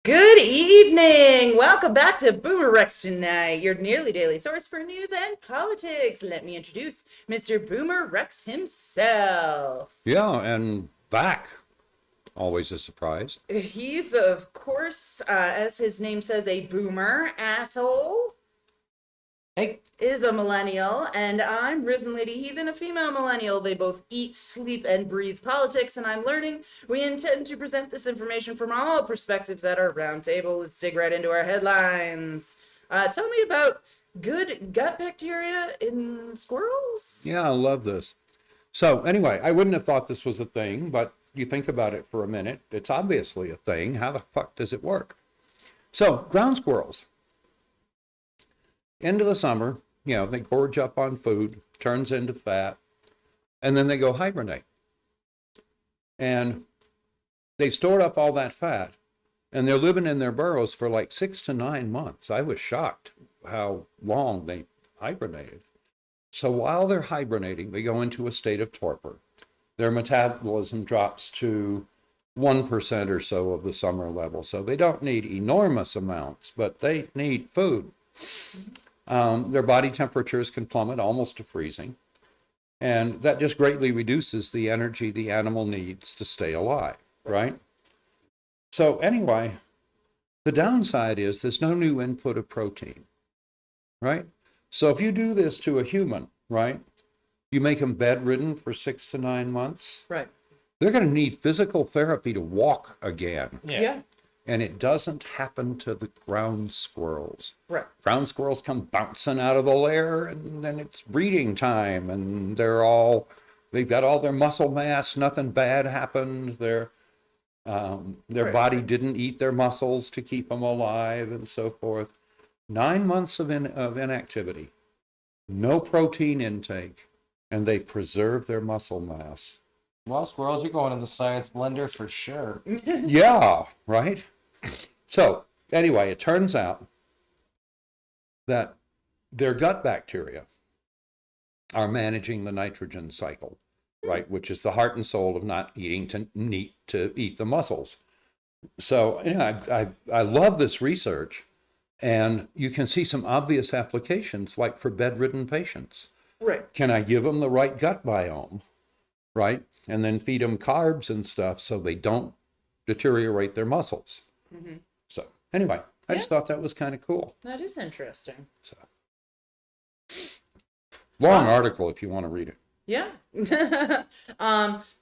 Good evening. Welcome back to BoomerRexTonight, your nearly daily source for news and politics. Let me introduce Mr. Boomer Rex himself. Yeah, and back. Always a surprise. He's, of course, as his name says, a boomer asshole. Hey. Is a millennial, and I'm RisenLadyHeathen, a female millennial. They both eat, sleep, and breathe politics, and I'm learning. We intend to present this information from all perspectives at our roundtable. Let's dig right into our headlines. Tell me about good gut bacteria in squirrels? Yeah, I love this. So anyway, I wouldn't have thought this was a thing, but you think about it for a minute. It's obviously a thing. How the fuck does it work? So ground squirrels. End of the summer, they gorge up on food, turns into fat, and then they go hibernate. And they stored up all that fat, and they're living in their burrows for like 6 to 9 months. I was shocked how long they hibernated. So while they're hibernating, they go into a state of torpor. Their metabolism drops to 1% or so of the summer level. So they don't need enormous amounts, but they need food. Their body temperatures can plummet almost to freezing. And that just greatly reduces the energy the animal needs to stay alive, right? So anyway, the downside is there's no new input of protein, right? So if you do this to a human, right, you make them bedridden for 6 to 9 months. Right. They're going to need physical therapy to walk again. Yeah. And it doesn't happen to the ground squirrels. Right. Ground squirrels come bouncing out of the lair, and then it's breeding time, and they've got all their muscle mass, nothing bad happened. Their body didn't eat their muscles to keep them alive, and so forth. 9 months of inactivity, no protein intake, and they preserve their muscle mass. Well, squirrels, you're going in the science blender for sure. Yeah, right? So, anyway, it turns out that their gut bacteria are managing the nitrogen cycle, right? Which is the heart and soul of not eating to eat the muscles. So, I love this research, and you can see some obvious applications, like for bedridden patients. Right. Can I give them the right gut biome, right? And then feed them carbs and stuff so they don't deteriorate their muscles. Mm-hmm. So anyway, I just thought that was kind of cool. That is interesting. So long article if you want to read it. Yeah.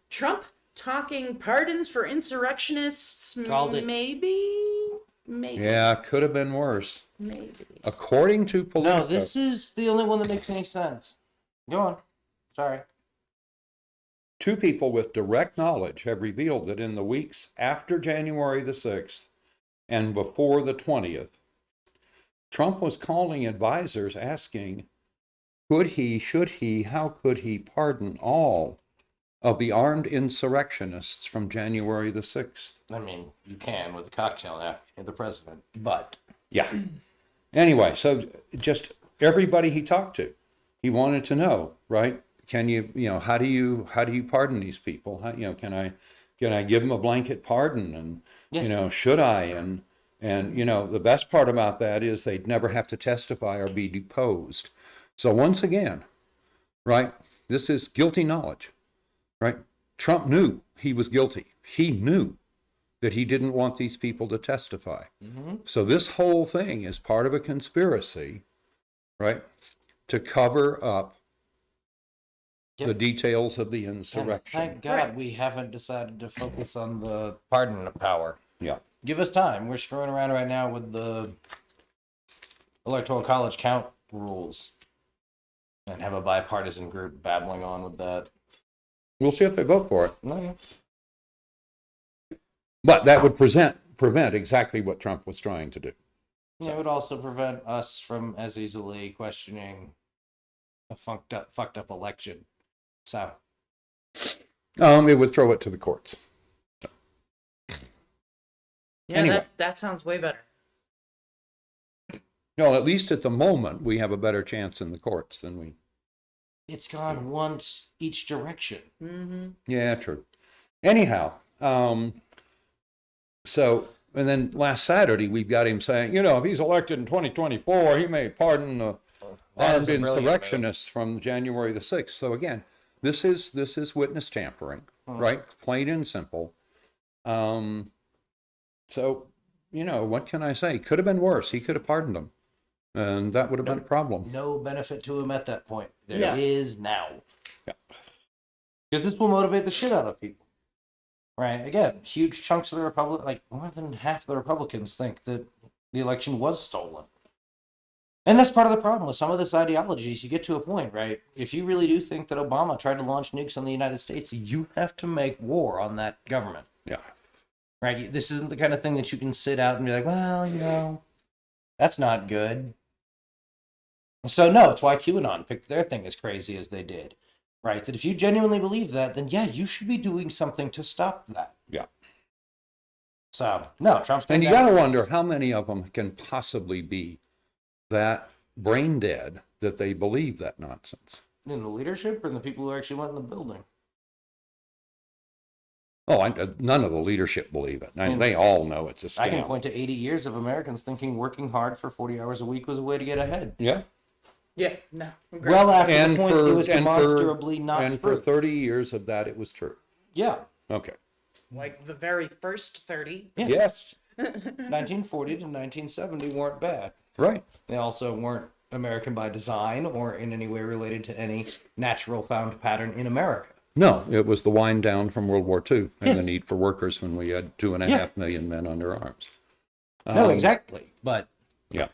Trump talking pardons for insurrectionists. Called it. Maybe. Yeah, could have been worse. Maybe. According to Politico. No, this is the only one that makes any sense. Go on. Sorry. 2 people with direct knowledge have revealed that in the weeks after January the 6th and before the 20th, Trump was calling advisors asking, should he, how could he pardon all of the armed insurrectionists from January the 6th? I mean, you can with the cocktail napkin of the president, but... Yeah. Anyway, so just everybody he talked to, he wanted to know, right? Can you, how do you pardon these people? How, can I give them a blanket pardon? And, yes. Should I? And, the best part about that is they'd never have to testify or be deposed. So once again, right, this is guilty knowledge, right? Trump knew he was guilty. He knew that he didn't want these people to testify. Mm-hmm. So this whole thing is part of a conspiracy, right, to cover up the details of the insurrection. And thank God we haven't decided to focus on the pardon power. Yeah. Give us time. We're screwing around right now with the electoral college count rules and have a bipartisan group babbling on with that. We'll see if they vote for it. Okay. But that would prevent exactly what Trump was trying to do. So. It would also prevent us from as easily questioning a fucked up election. So. It would throw it to the courts. So. Yeah, anyway. That sounds way better. No, at least at the moment, we have a better chance in the courts than we... It's gone once each direction. Mm-hmm. Yeah, true. Anyhow, so And then last Saturday, we've got him saying, you know, if he's elected in 2024, he may pardon the armed insurrectionists from January the 6th. So again, this is witness tampering, right? Plain and simple. So, you know, what can I say? Could have been worse. He could have pardoned them, and that would have been a problem. No benefit to him at that point. There Yeah. is now. Yeah. Because this will motivate the shit out of people. Right? Again, huge chunks of the Republic, like more than half of the Republicans think that the election was stolen. And that's part of the problem with some of this ideologies. You get to a point, right? If you really do think that Obama tried to launch nukes on the United States, you have to make war on that government. Yeah. Right? This isn't the kind of thing that you can sit out and be like, well, you know, that's not good. So, no, it's why QAnon picked their thing as crazy as they did. Right? That if you genuinely believe that, then yeah, you should be doing something to stop that. Yeah. So, no, Trump's... And you got to wonder how many of them can possibly be that brain dead that they believe that nonsense. In the leadership or in the people who actually went in the building? Oh, none of the leadership believe it. They all know it's a scam. I can point to 80 years of Americans thinking working hard for 40 hours a week was a way to get ahead. Yeah. Yeah, no. Great. Well, after the point it was demonstrably not and true. for 30 years of that, it was true. Yeah. Okay. Like the very first 30. Yeah. Yes. 1940 to 1970 weren't bad. Right. They also weren't American by design or in any way related to any natural found pattern in America. No, it was the wind down from World War II and Yes. the need for workers when we had 2.5 million men under arms. No, exactly. But Yeah.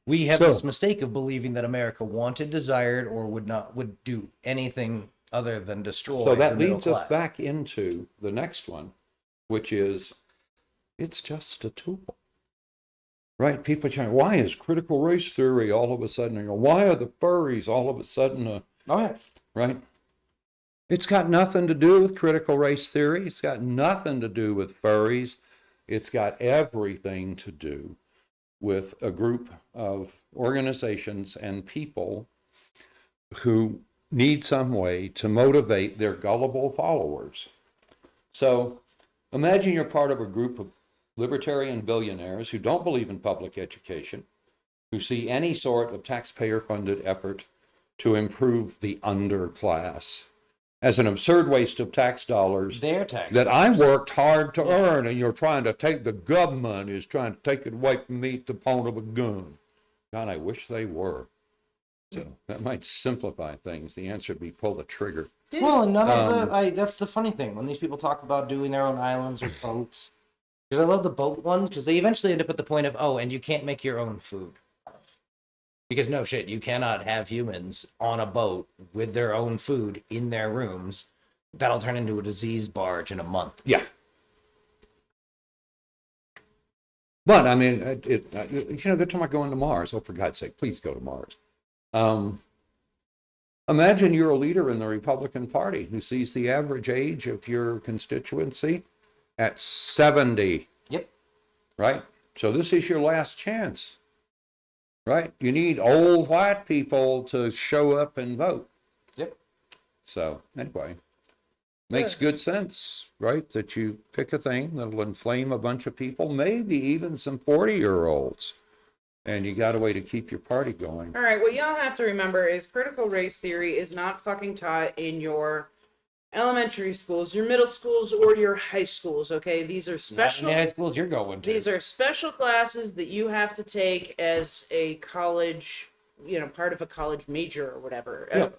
we have So- this mistake of believing that America wanted, desired, or would do anything other than destroy So the that middle leads us class. back into the next one, which is it's just a tool. Right? People saying, why is critical race theory all of a sudden, why are the furries all of a sudden, Oh, yeah. right? It's got nothing to do with critical race theory. It's got nothing to do with furries. It's got everything to do with a group of organizations and people who need some way to motivate their gullible followers. So imagine you're part of a group of libertarian billionaires who don't believe in public education, who see any sort of taxpayer-funded effort to improve the underclass as an absurd waste of tax dollars Their tax that I dollars. worked hard to earn, and you're trying to take, the government is trying to take it away from me at the point of a gun. God, I wish they were. So that might simplify things. The answer would be pull the trigger. Well, and none of that's the funny thing when these people talk about doing their own islands or boats. Because I love the boat ones because they eventually end up at the point of, oh, and you can't make your own food. Because no shit, you cannot have humans on a boat with their own food in their rooms. That'll turn into a disease barge in a month. Yeah. But I mean, they're talking about going to Mars. Oh, for God's sake, please go to Mars. Imagine you're a leader in the Republican Party who sees the average age of your constituency at 70. Yep. Right? So this is your last chance. Right? You need old white people to show up and vote. Yep. So anyway, makes good sense, right? That you pick a thing that'll inflame a bunch of people, maybe even some 40-year-olds. And you got a way to keep your party going. All right, what y'all have to remember is critical race theory is not fucking taught in your elementary schools, your middle schools, or your high schools, okay? These are special... Not in the high schools you're going to. These are special classes that you have to take as a college, part of a college major or whatever.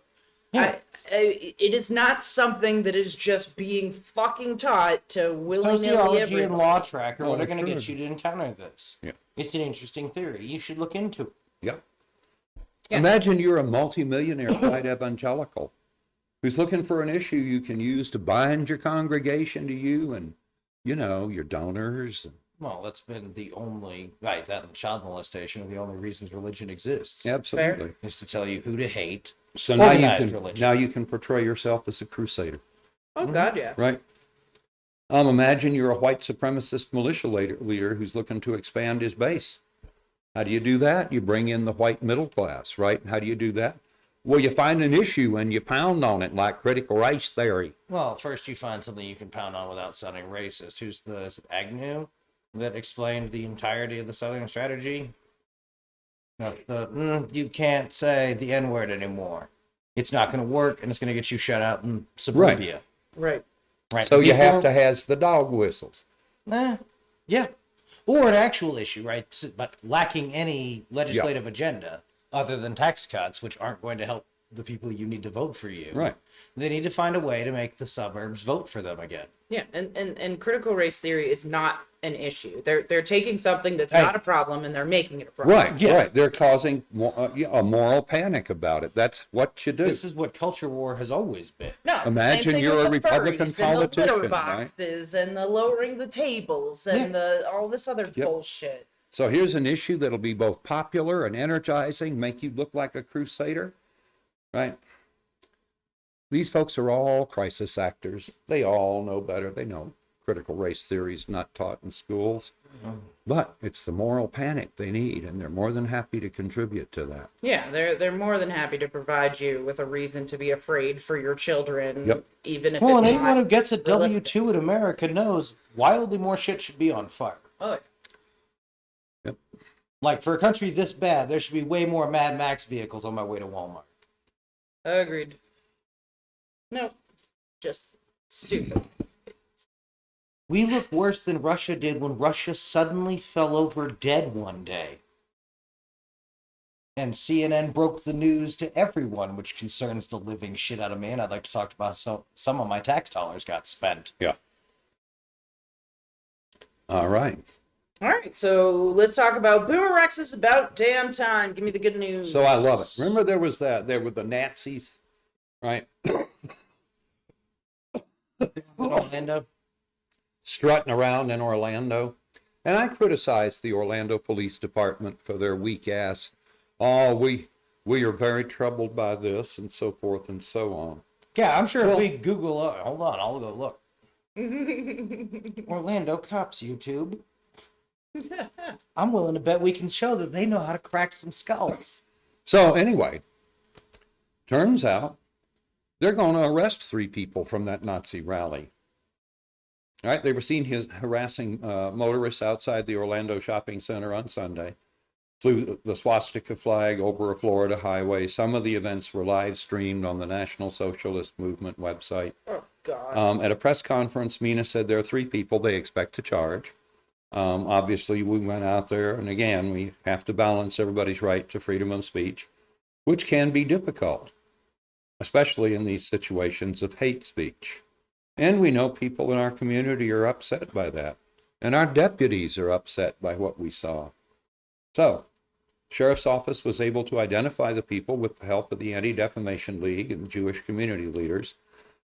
Yeah. It is not something that is just being fucking taught to willy-nilly Sociology everybody. and law track are Oh, what are going to sure. get you to encounter this. Yeah. It's an interesting theory. You should look into it. Yep. Yeah. Imagine you're a multimillionaire white evangelical who's looking for an issue you can use to bind your congregation to you and, your donors. Well, that's been the only, right, that and child molestation are the only reasons religion exists. Absolutely. Is to tell you who to hate. So now Organized religion. now you can portray yourself as a crusader, Oh, God, yeah. right? Imagine you're a white supremacist militia leader who's looking to expand his base. How do you do that? You bring in the white middle class, right? How do you do that? Well, you find an issue and you pound on it like critical race theory. Well, first you find something you can pound on without sounding racist. Who's the, is it Agnew? that explained the entirety of the Southern strategy. You can't say the N-word anymore. It's not going to work, and it's going to get you shut out in suburbia. Right. Right. So you have People- to has the dog whistles. Yeah. Or an actual issue, right? But lacking any legislative agenda other than tax cuts, which aren't going to help the people you need to vote for you. Right. They need to find a way to make the suburbs vote for them again. Yeah, and critical race theory is not an issue. They're taking something that's Hey. not a problem and they're making it a problem. Right, Yeah. right. They're causing a moral panic about it. That's what you do. This is what culture war has always been. No, it's the Imagine same thing you're with a the Republican furries and politician, the litter right? boxes and the lowering the tables and the all this other bullshit. So here's an issue that'll be both popular and energizing, make you look like a crusader, right? These folks are all crisis actors. They all know better. They know critical race theory is not taught in schools, but it's the moral panic they need, and they're more than happy to contribute to that. Yeah, they're more than happy to provide you with a reason to be afraid for your children, Yep. even if Well, and it's anyone who not gets a realistic. W-2 in America knows wildly more shit should be on fire. Oh, Yep. Like, for a country this bad, there should be way more Mad Max vehicles on my way to Walmart. agreed. No, just stupid. We look worse than Russia did when Russia suddenly fell over dead one day. And CNN broke the news to everyone, which concerns the living shit out of me, and I'd like to talk about some of my tax dollars got spent. Yeah. All right. All right, so let's talk about BoomerRex is about damn time. Give me the good news. So I love it. Remember there were the Nazis, right? Orlando? Strutting around in Orlando. And I criticized the Orlando Police Department for their weak ass, oh, we are very troubled by this, and so forth and so on. Yeah, I'm sure if we Google, hold on, I'll go look. Orlando cops YouTube. I'm willing to bet we can show that they know how to crack some skulls. So anyway, turns out they're going to arrest 3 people from that Nazi rally. All right, they were seen harassing motorists outside the Orlando shopping center on Sunday. Flew the swastika flag over a Florida highway. Some of the events were live streamed on the National Socialist Movement website. Oh, God. At a press conference, Mina said there are 3 people they expect to charge. Obviously, we went out there, and again, we have to balance everybody's right to freedom of speech, which can be difficult, especially in these situations of hate speech. And we know people in our community are upset by that, and our deputies are upset by what we saw. So, Sheriff's Office was able to identify the people with the help of the Anti-Defamation League and Jewish community leaders.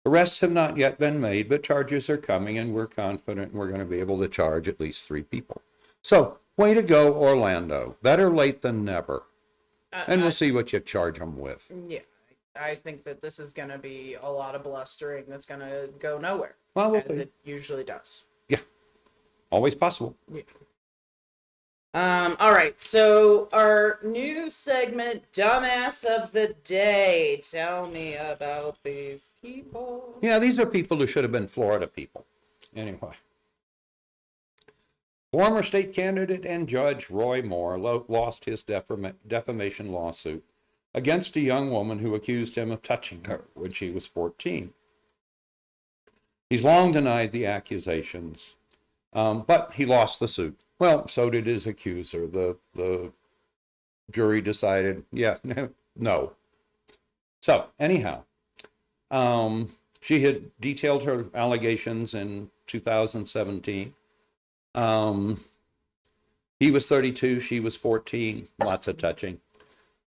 Arrests have not yet been made, but charges are coming, and we're confident we're going to be able to charge at least 3 people. So, way to go, Orlando. Better late than never. And we'll see what you charge them with. Yeah, I think that this is going to be a lot of blustering that's going to go nowhere. Well, we'll as see. it usually does. Yeah, always possible. Yeah. All right, so our new segment, Dumbass of the Day. Tell me about these people. Yeah, these are people who should have been Florida people. Anyway. Former state candidate and judge Roy Moore lost his defamation lawsuit against a young woman who accused him of touching her when she was 14. He's long denied the accusations, but he lost the suit. Well, so did his accuser. The jury decided, yeah, no. So, anyhow, she had detailed her allegations in 2017. He was 32, she was 14, lots of touching.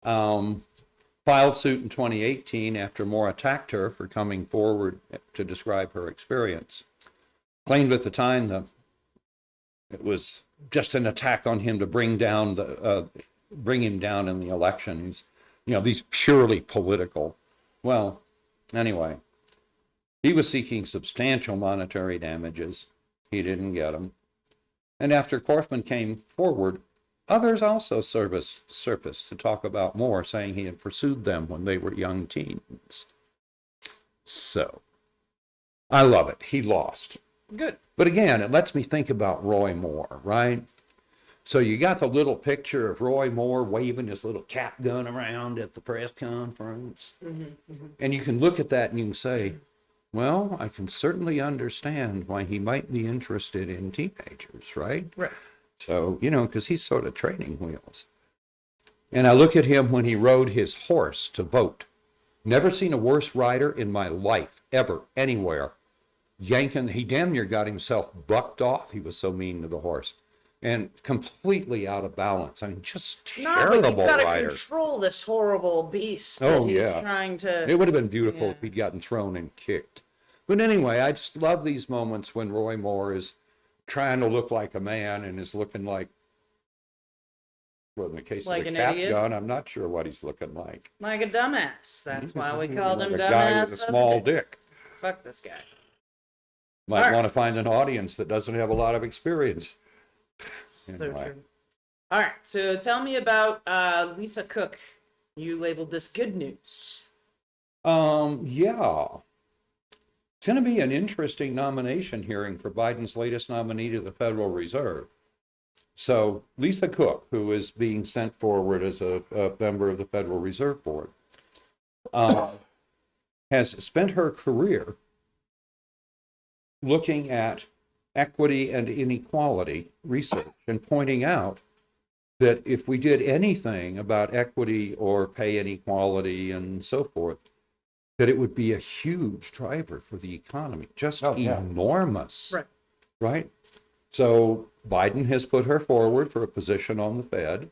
Filed suit in 2018 after Moore attacked her for coming forward to describe her experience. Claimed at the time that it was just an attack on him to bring him down in the election. These purely political. Well, anyway, he was seeking substantial monetary damages. He didn't get them. And after Korfman came forward, others also surfaced to talk about Moore, saying he had pursued them when they were young teens. So, I love it. He lost. Good. But again, it lets me think about Roy Moore, right? So you got the little picture of Roy Moore waving his little cap gun around at the press conference. And you can look at that and you can say, well, I can certainly understand why he might be interested in teenagers, right? Right. So, because he's sort of training wheels. And I look at him when he rode his horse to vote. Never seen a worse rider in my life, ever, anywhere. Yanking, he damn near got himself bucked off. He was so mean to the horse. And completely out of balance. I mean, just terrible No, but you gotta rider. control this horrible beast that Oh, he's yeah. trying to... It would have been beautiful Yeah. if he'd gotten thrown and kicked. But anyway, I just love these moments when Roy Moore is trying to look like a man and is looking like, well, in the case Like of an the cap idiot? gun, I'm not sure what he's looking like. Like a dumbass. That's why we called him Like dumbass. a guy with a of the small day. dick. Fuck this guy. Might All right. want to find an audience that doesn't have a lot of experience. So Anyway. true. All right, so tell me about Lisa Cook. You labeled this good news. Yeah. It's going to be an interesting nomination hearing for Biden's latest nominee to the Federal Reserve. So Lisa Cook, who is being sent forward as a member of the Federal Reserve Board, has spent her career looking at equity and inequality research and pointing out that if we did anything about equity or pay inequality and so forth, that it would be a huge driver for the economy, just enormous. Right. Right? So Biden has put her forward for a position on the Fed,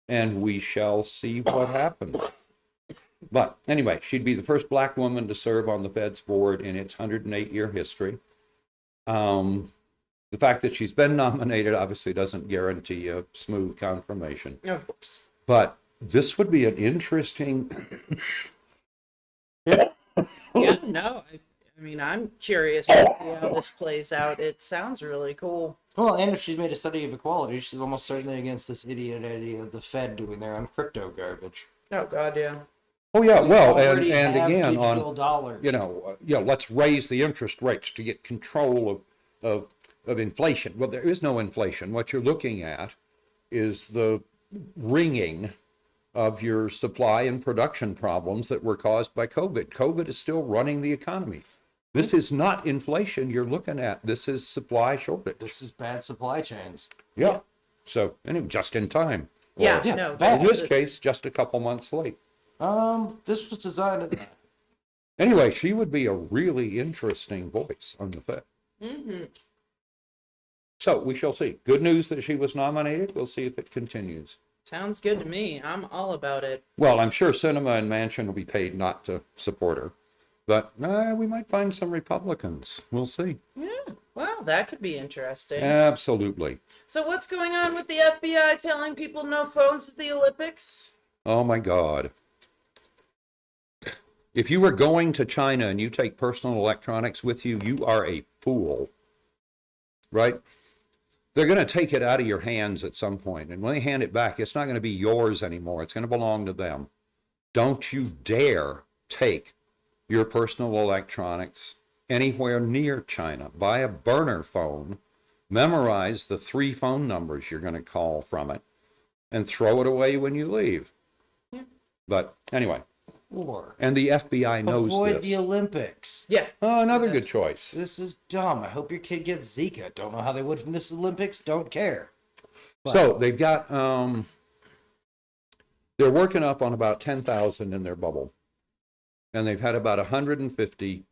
and we shall see what happens. But anyway, she'd be the first black woman to serve on the Fed's board in its 108-year history. The fact that she's been nominated obviously doesn't guarantee a smooth confirmation. Of course. But this would be an interesting... Yeah, no, I mean, I'm curious to see how this plays out. It sounds really cool. Well, and if she's made a study of equality, she's almost certainly against this idiot idea of the Fed doing their own crypto garbage. Oh, God, yeah. Oh, yeah, well, and Already have again, digital on, dollars. let's raise the interest rates to get control of inflation. Well, there is no inflation. What you're looking at is the wringing of your supply and production problems that were caused by COVID. COVID is still running the economy. This is not inflation you're looking at. This is supply shortage. This is bad supply chains. Yeah. So, anyway, just in time. Yeah, yeah, no. bad. In this case, just a couple months late. This was designed. Anyway, she would be a really interesting voice on the Fed. Mm-hmm. So we shall see. Good news that she was nominated. We'll see if it continues. Sounds good to me. I'm all about it. Well, I'm sure Sinema and Manchin will be paid not to support her. But we might find some Republicans. We'll see. Yeah, well, that could be interesting. Absolutely. So what's going on with the FBI telling people no phones at the Olympics? Oh, my God. If you were going to China and you take personal electronics with you, you are a fool. Right? They're going to take it out of your hands at some point. And when they hand it back, it's not going to be yours anymore. It's going to belong to them. Don't you dare take your personal electronics anywhere near China. Buy a burner phone, memorize the 3 phone numbers you're going to call from it, and throw it away when you leave. Yeah. But anyway, Or and the FBI knows avoid this. the Olympics. Yeah. Oh, another good choice. This is dumb. I hope your kid gets Zika. Don't know how they would from this Olympics. Don't care. So they've got, they're working up on about 10,000 in their bubble. And they've had about 150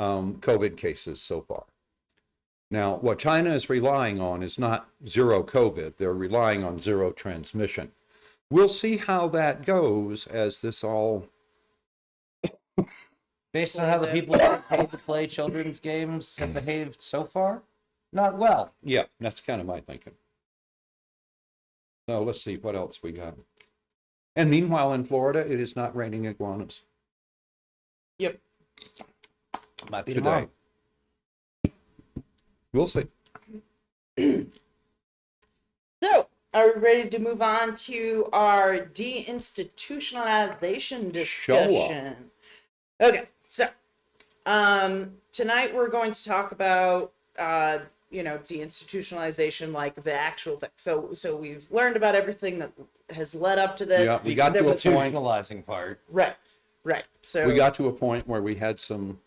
COVID cases so far. Now, what China is relying on is not zero COVID. They're relying on zero transmission. We'll see how that goes as this all... Based on how the people who get paid to play children's games have behaved so far, not well. Yeah, that's kind of my thinking. So let's see what else we got. And meanwhile, in Florida, it is not raining iguanas Yep. Might be today. tomorrow. We'll see. So, are we ready to move on to our deinstitutionalization discussion? Okay, so tonight we're going to talk about deinstitutionalization, like the actual thing. So we've learned about everything that has led up to this. Yeah, we got The to a point. institutionalizing part. Right. So We got to a point where we had some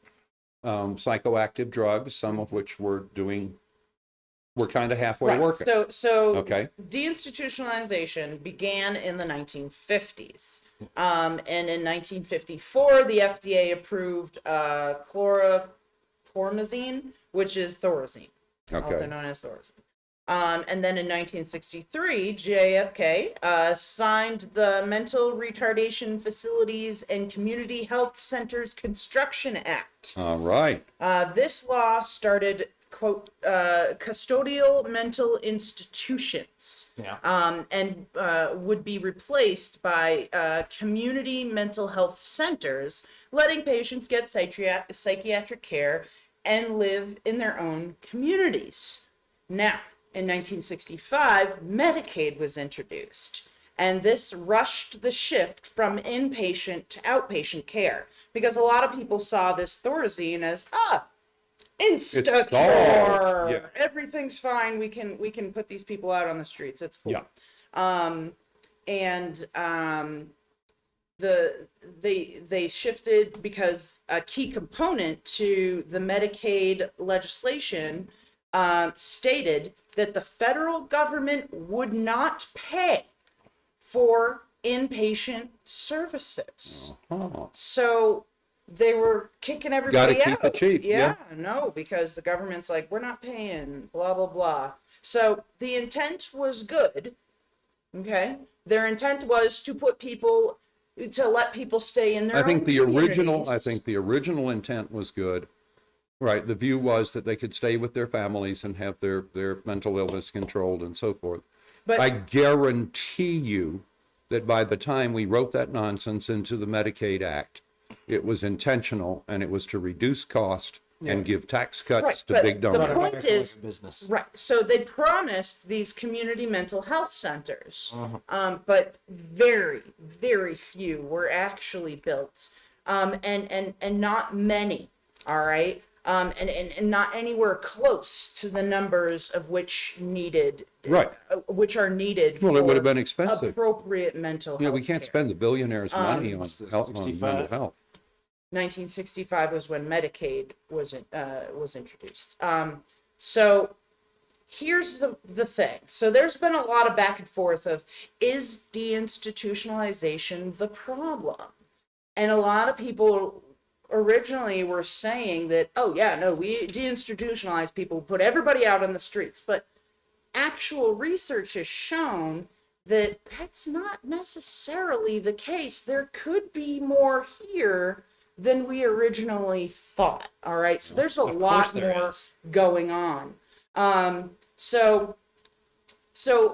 psychoactive drugs, some of which were kind of halfway working. So Okay. deinstitutionalization began in the 1950s. And in 1954, the FDA approved chlorpromazine, which is Thorazine, also Okay. known as Thorazine. And then in 1963, JFK signed the Mental Retardation Facilities and Community Health Centers Construction Act. All right. This law started, quote, custodial mental institutions, and would be replaced by community mental health centers, letting patients get psychiatric care and live in their own communities. Now, in 1965, Medicaid was introduced, and this rushed the shift from inpatient to outpatient care, because a lot of people saw this Thorazine as, It's Instacure. solved. Yeah. Everything's fine. We can put these people out on the streets. It's cool. Yeah. They shifted because a key component to the Medicaid legislation stated that the federal government would not pay for inpatient services. Oh. So they were kicking everybody Gotta keep out. it cheap, yeah. No, because the government's like, we're not paying, blah, blah, blah. So the intent was good, okay? Their intent was to let people stay in their own communities. I think the original intent was good. Right. The view was that they could stay with their families and have their mental illness controlled and so forth. But I guarantee you that by the time we wrote that nonsense into the Medicaid Act, it was intentional, and it was to reduce cost and give tax cuts Right, to but big the donors. point is, business. right, so they promised these community mental health centers, but very, very few were actually built, and not many, all right, and not anywhere close to the numbers of which are needed. Well, it would for have been expensive. appropriate mental health. Yeah, we can't spend the billionaires' money on what's this, on 65? mental health. 1965 was when Medicaid was introduced. So here's the thing. So there's been a lot of back and forth of, is deinstitutionalization the problem? And a lot of people originally were saying that, oh yeah, no, we deinstitutionalize people, put everybody out on the streets. But actual research has shown that that's not necessarily the case. There could be more here than we originally thought. All right, so there's a lot more going on. So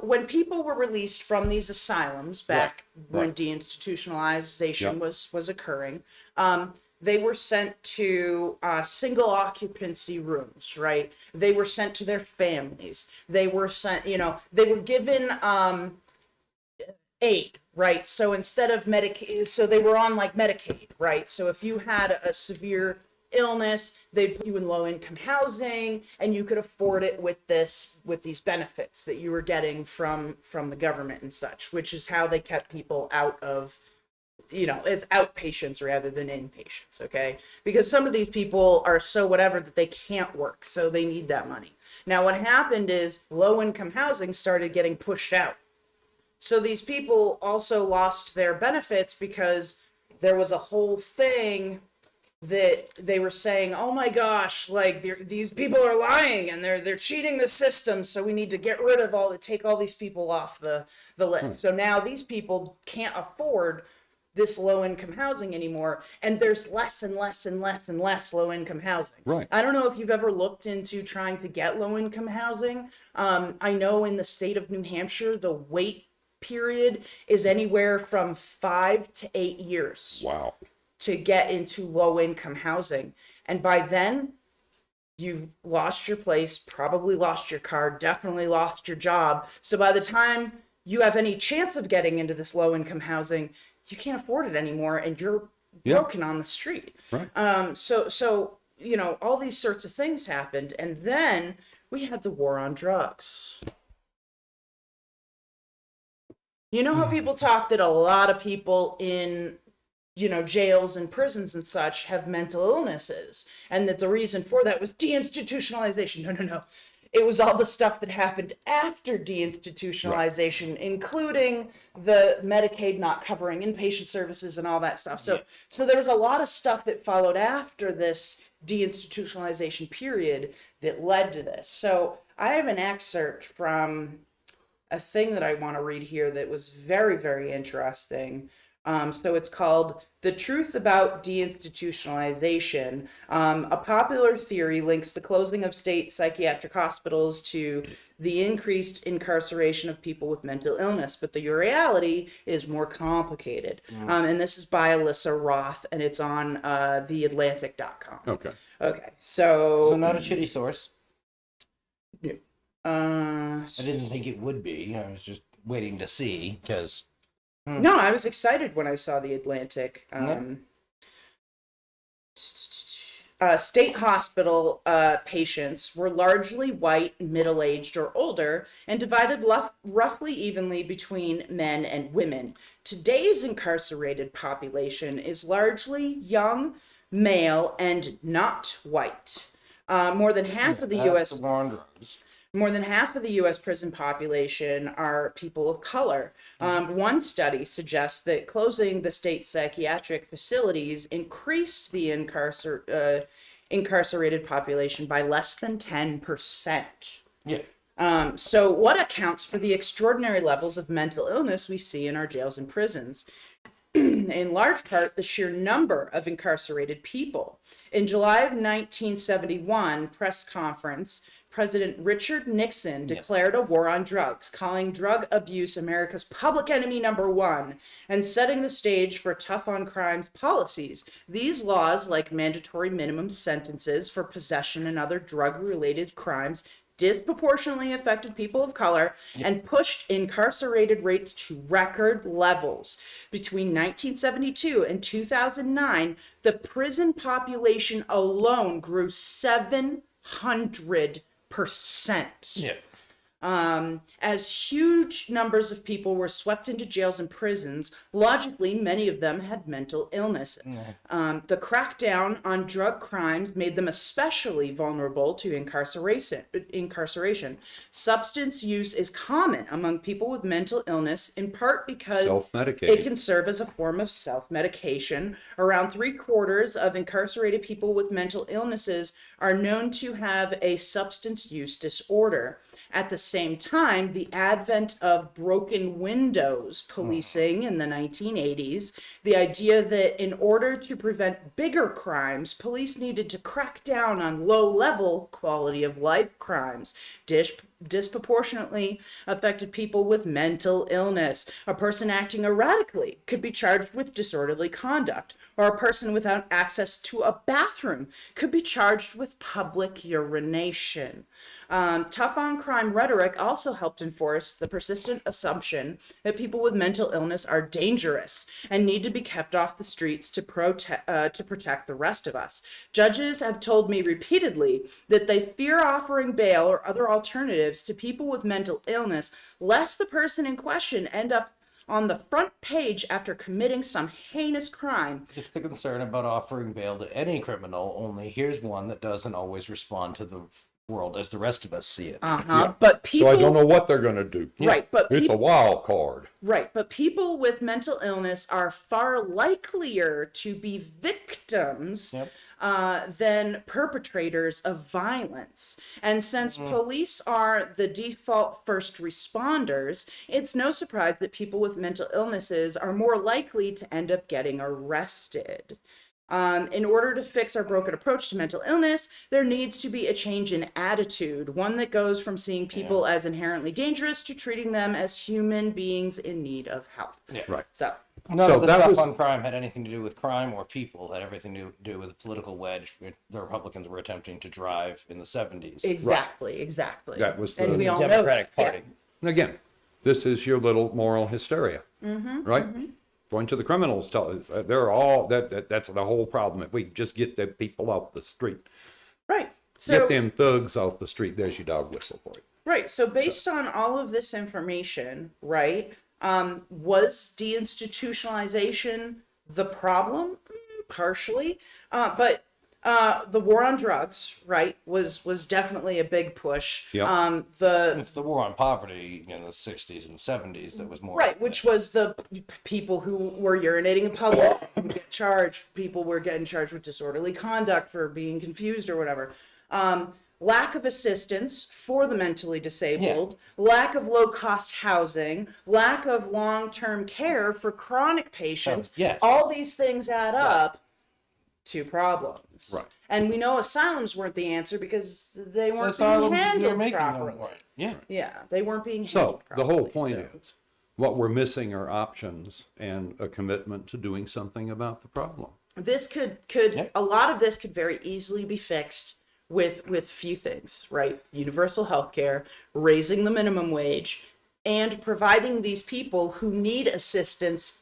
when people were released from these asylums back when deinstitutionalization was occurring, they were sent to single occupancy rooms, right? They were sent to their families. They were sent, they were given aid, right? So instead of Medicaid, so they were on like Medicaid, right? So if you had a severe illness, they'd put you in low-income housing, and you could afford it with these benefits that you were getting from the government and such, which is how they kept people out of, as outpatients rather than inpatients, okay? Because some of these people are so whatever that they can't work, so they need that money. Now, what happened is low-income housing started getting pushed out. So these people also lost their benefits because there was a whole thing that they were saying, oh my gosh, like these people are lying and they're cheating the system, so we need to take all these people off the list. So now these people can't afford this low-income housing anymore, and there's less and less and less and less low-income housing. Right. I don't know if you've ever looked into trying to get low-income housing. I know in the state of New Hampshire, the wait period is anywhere from 5 to 8 years. Wow. To get into low-income housing. And by then, you've lost your place, probably lost your car, definitely lost your job. So by the time you have any chance of getting into this low-income housing, you can't afford it anymore, and you're broken on the street. Right. So all these sorts of things happened. And then we had the war on drugs. You know how people talk that a lot of people in, jails and prisons and such have mental illnesses, and that the reason for that was deinstitutionalization. No. It was all the stuff that happened after deinstitutionalization, including the Medicaid not covering inpatient services and all that stuff. So there was a lot of stuff that followed after this deinstitutionalization period that led to this. So I have an excerpt from a thing that I want to read here that was very, very interesting. So it's called The Truth About Deinstitutionalization. A popular theory links the closing of state psychiatric hospitals to the increased incarceration of people with mental illness, but the reality is more complicated. And this is by Alyssa Roth, and it's on theatlantic.com. Okay, so not a shitty source. I I didn't think it would be. I was just waiting to see, because... No, I was excited when I saw The Atlantic. State hospital patients were largely white, middle-aged, or older, and divided roughly evenly between men and women. Today's incarcerated population is largely young, male, and not white. More than half of the U.S. The war on drugs. More than half of the U.S. prison population are people of color. One study suggests that closing the state psychiatric facilities increased the incarcerated population by less than 10%. Yeah. So what accounts for the extraordinary levels of mental illness we see in our jails and prisons? In large part, the sheer number of incarcerated people. In July of 1971 press conference, President Richard Nixon declared a war on drugs, calling drug abuse America's public enemy #1 and setting the stage for tough on crimes policies. These laws, like mandatory minimum sentences for possession and other drug-related crimes, disproportionately affected people of color and pushed incarcerated rates to record levels. Between 1972 and 2009, the prison population alone grew 700%. As huge numbers of people were swept into jails and prisons, logically, many of them had mental illness. The crackdown on drug crimes made them especially vulnerable to incarceration. Substance use is common among people with mental illness, in part because it can serve as a form of self-medication. Around 3/4 of incarcerated people with mental illnesses are known to have a substance use disorder. At the same time, the advent of broken windows policing in the 1980s, the idea that in order to prevent bigger crimes, police needed to crack down on low-level quality of life crimes, disproportionately affected people with mental illness. A person acting erratically could be charged with disorderly conduct, or a person without access to a bathroom could be charged with public urination. Tough on crime rhetoric also helped enforce the persistent assumption that people with mental illness are dangerous and need to be kept off the streets to protect the rest of us. Judges have told me repeatedly that they fear offering bail or other alternatives to people with mental illness, lest the person in question end up on the front page after committing some heinous crime. It's the concern about offering bail to any criminal, only here's one that doesn't always respond to the world as the rest of us see it. But people, so I don't know what they're going to do. Right, but it's a wild card. Right, but people with mental illness are far likelier to be victims than perpetrators of violence. And since police are the default first responders, it's no surprise that people with mental illnesses are more likely to end up getting arrested. In order to fix our broken approach to mental illness, there needs to be a change in attitude, one that goes from seeing people as inherently dangerous to treating them as human beings in need of help. Right. So none of the tough on crime had anything to do with crime or people. It had everything to do with the political wedge the Republicans were attempting to drive in the 70s. Exactly. That was and the we all Democratic know, Party. And again, this is your little moral hysteria, right? going to the criminals. They're all that's the whole problem. If we just get the people off the street, Right. So get them thugs off the street. There's your dog whistle for you. right. So based on all of this information, right, was deinstitutionalization the problem? Partially, but the war on drugs, right, was definitely a big push. Yep. It's the war on poverty in the 60s and 70s that was more. Right, which was the people who were urinating in public would get charged. People were getting charged with disorderly conduct for being confused or whatever. Lack of assistance for the mentally disabled, lack of low-cost housing, lack of long-term care for chronic patients. Yes. All these things add up to problems. Right. And we know asylums weren't the answer because they weren't Asylums, being they're handled making them properly. right. Yeah. Yeah, they weren't being So handled the properly. whole point so. is, what we're missing are options and a commitment to doing something about the problem. This could Yeah. a lot of this could very easily be fixed with few things, right? Universal health care, raising the minimum wage, and providing these people who need assistance,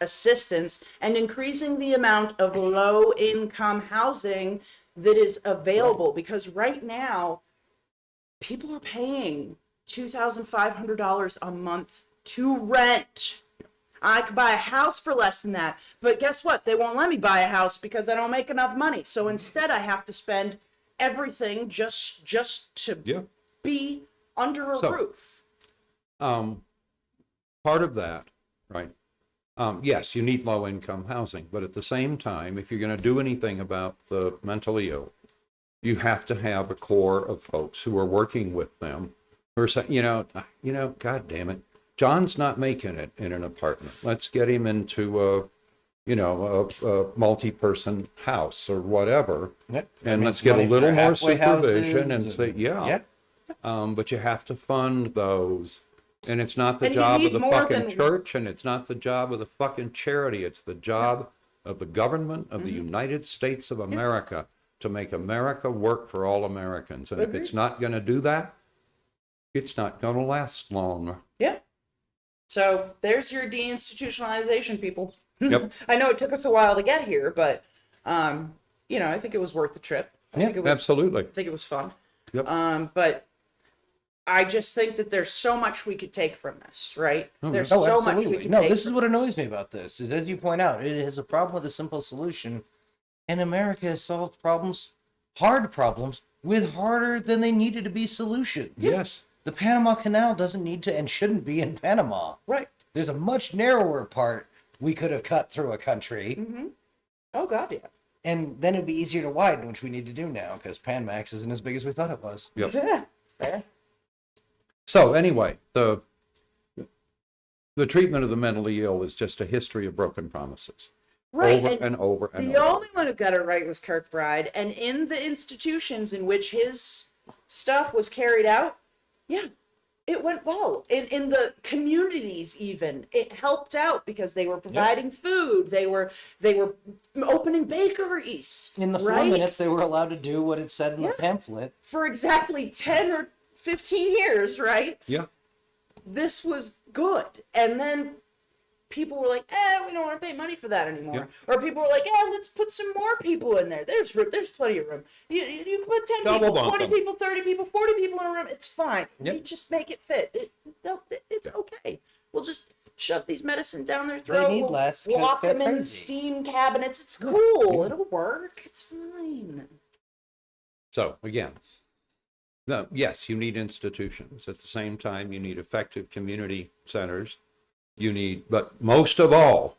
and increasing the amount of low income housing that is available. Because right now, people are paying $2,500 a month to rent. I could buy a house for less than that, but guess what? They won't let me buy a house because I don't make enough money. So instead, I have to spend everything just to Yeah. be under a So- roof. Part of that, right? Yes, you need low income housing, but at the same time, if you're going to do anything about the mentally ill, you have to have a core of folks who are working with them who are saying, God damn it, John's not making it in an apartment. Let's get him into a multi-person house or whatever. Yep. And That let's means get a money for little more halfway supervision and houses say, yeah. but you have to fund those. And it's not the And you job need of the more fucking than- church, and it's not the job of the fucking charity. It's the job of the government of the United States of America to make America work for all Americans. And if it's not going to do that, it's not going to last long. Yeah. So there's your deinstitutionalization, people. Yep. I know it took us a while to get here, but I think it was worth the trip. I think it was Absolutely. I think it was fun. Yep. But I just think that there's so much we could take from this, right? There's Oh, so much we absolutely. could No, take. this is from what annoys me about this. Is as you point out, it is a problem with a simple solution, and America has solved hard problems, with harder than they needed to be solutions. Yes. The Panama Canal doesn't need to and shouldn't be in Panama. Right. There's a much narrower part we could have cut through a country, Oh God, yeah. and then it'd be easier to widen, which we need to do now because Panmax isn't as big as we thought it was. Yep. Yeah. Fair. So anyway, the treatment of the mentally ill is just a history of broken promises. Right. Over and over and The over. only one who got it right was Kirkbride, and in the institutions in which his stuff was carried out, yeah, it went well. In the communities, even it helped out because they were providing food. They were opening bakeries. In the 4 right? minutes they were allowed to do what it said in the pamphlet. for exactly 10 or 15 years, right? Yeah. This was good. And then people were like, we don't want to pay money for that anymore. Or people were like, let's put some more people in there. There's plenty of room. You can put 10 Double people, bump 20 them. people, 30 people, 40 people in a room. It's fine. Yep. You just make it fit. It's okay. We'll just shove these medicine down their throat. need We'll less 'cause lock they're them in crazy. steam cabinets. It's cool. It'll work. It's fine. So again, yes, you need institutions. At the same time, you need effective community centers. But most of all,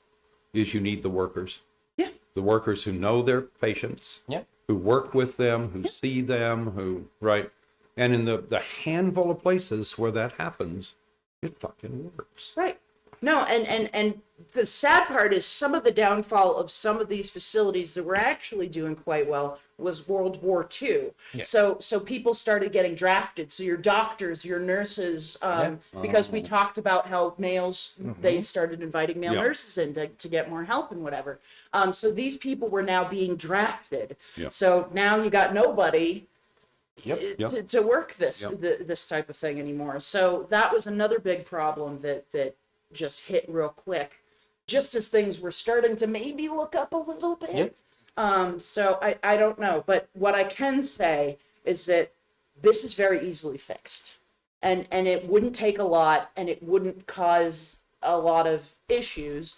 is you need the workers. Yeah. The workers who know their patients, Yep. who work with them, who see them, right? And in the handful of places where that happens, it fucking works. Right. No, and the sad part is some of the downfall of some of these facilities that were actually doing quite well was World War II. Yeah. So people started getting drafted. So your doctors, your nurses, because we talked about how males, they started inviting male Yeah. nurses in to get more help and whatever. So these people were now being drafted. Yeah. So now you got nobody Yep. to work this Yep. this type of thing anymore. So that was another big problem that just hit real quick. just as things were starting to maybe look up a little bit. Yep. So I don't know, but what I can say is that this is very easily fixed, and it wouldn't take a lot, and it wouldn't cause a lot of issues.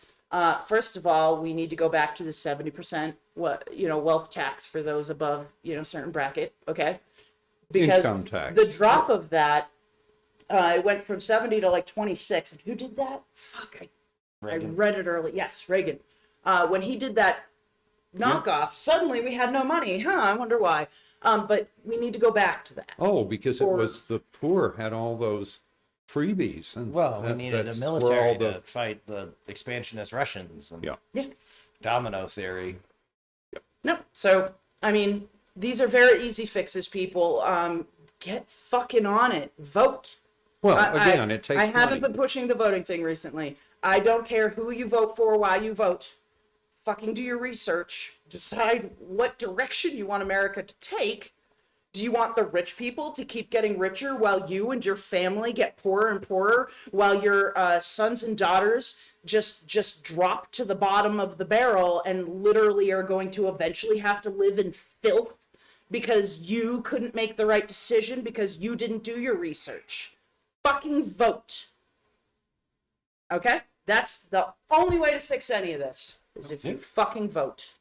First of all, we need to go back to the 70% wealth tax for those above certain bracket, okay? Because Income tax. the drop of that, it went from 70 to like 26, and who did that? Fuck, I read it early. Yes, Reagan. When he did that knockoff, suddenly we had no money. I wonder why. But we need to go back to that. Oh, because it was the poor had all those freebies. And Well, we needed a military to fight the expansionist Russians and Yeah. domino theory. No. So, I mean, these are very easy fixes, people. Get fucking on it. Vote. Well, again, it takes I haven't money. been pushing the voting thing recently. I don't care who you vote for, why you vote. Fucking do your research. Decide what direction you want America to take. Do you want the rich people to keep getting richer while you and your family get poorer and poorer, while your sons and daughters just drop to the bottom of the barrel and literally are going to eventually have to live in filth because you couldn't make the right decision because you didn't do your research? Fucking vote. Okay? That's the only way to fix any of this, is if you fucking vote.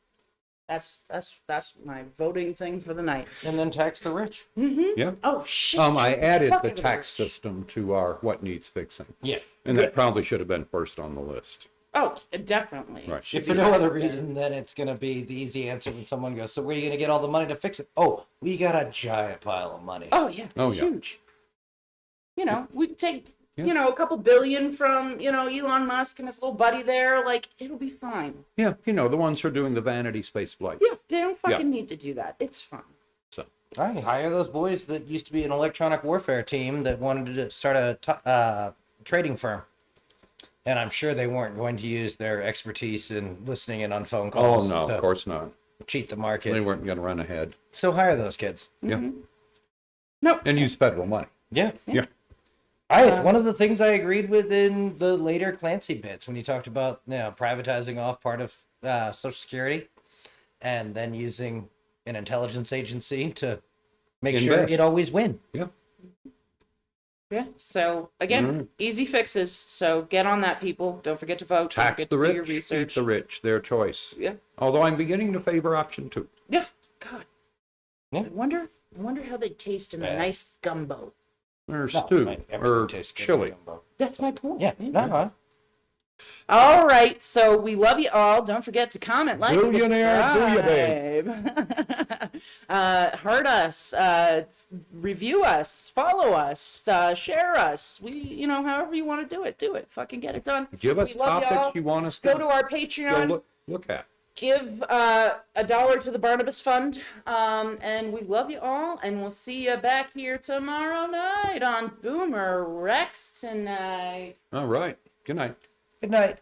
That's my voting thing for the night. And then tax the rich. Yeah. Oh shit. I tax the added fuck the out of tax rich. system to our what needs fixing. Yeah. And that probably should have been first on the list. Oh, definitely. Right. Should If for be no right other there. reason, then it's going to be the easy answer when someone goes, so where are you going to get all the money to fix it? Oh, we got a giant pile of money. Oh yeah. Oh, yeah. Huge. We take a couple billion from Elon Musk and his little buddy there. Like, it'll be fine. Yeah, the ones who are doing the vanity space flights. Yeah, they don't fucking need to do that. It's fine. So, I hire those boys that used to be an electronic warfare team that wanted to start a trading firm. And I'm sure they weren't going to use their expertise in listening in on phone oh calls no, to of course not. cheat the They market. weren't going to run ahead. So hire those kids. Yeah. Nope. And use federal money. Yeah. Yeah. One of the things I agreed with in the later Clancy bits when you talked about privatizing off part of Social Security and then using an intelligence agency to make sure Invest. it always win. Yeah. Yeah. So again, easy fixes. So get on that, people. Don't forget to vote. Don't Tax forget the to do your rich, eat research. the rich, their choice. Yeah. Although I'm beginning to favor option 2. Yeah. God. Yeah. I wonder how they taste in a Bad. nice gumbo. Or No, stew, mate, everything or tastes good in chili. gumbo. That's my point. Yeah. No, All right, so we love you all. Don't forget to comment, like, Billionaire, do ya, subscribe. Heard us, review us, follow us, share us. We, however you want to do it. Fucking get it done. Give us We love y'all. topics you want us to Go to our go Patreon. look at. Give $1 to the Barnabas Fund, and we love you all. And we'll see you back here tomorrow night on Boomer Rex tonight. All right. Good night. Good night.